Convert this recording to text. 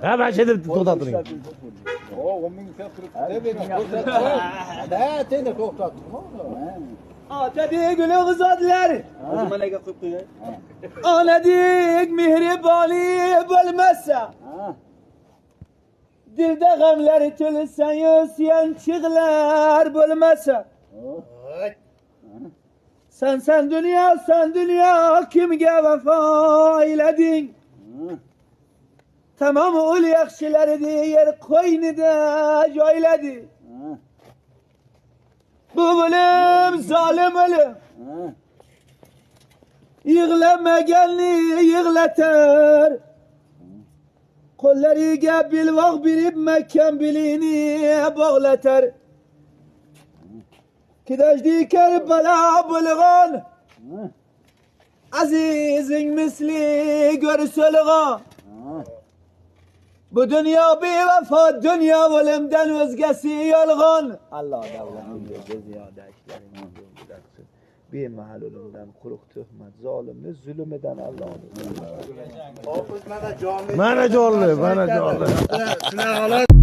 Ha ben şey dedim to'xtattiring. O 10 ming turibdi. Da, tenda to'xtatdim. Atadek ulu kızadlar. Malaga koyup Anadik mihribani bo'lmasa. Dilda g'amlar to'lsa yo'siyan chig'lar bo'lmasa. Sen dünya kimga vafo aylading? Tamam ul yaxshilarni yer qo'ynida joyladi. Bu bilim zalim ilim. Yig'lamaganni yig'latar. Qo'llariga bilvoq berib mahkam bilini bog'latar. Kidajdi Karbala bo'lgan azizing misli ko'rsilg'on. Bu dünya bevafo dünya o'limdan o'zgasi yolg'on. Alloh davlatimga ziyoda ishlaringni qilsin. Bemahal o'limdan quruq tuhmat, zolimni zulmidan Allohni. Hofiz mana jonli. Mana jonli.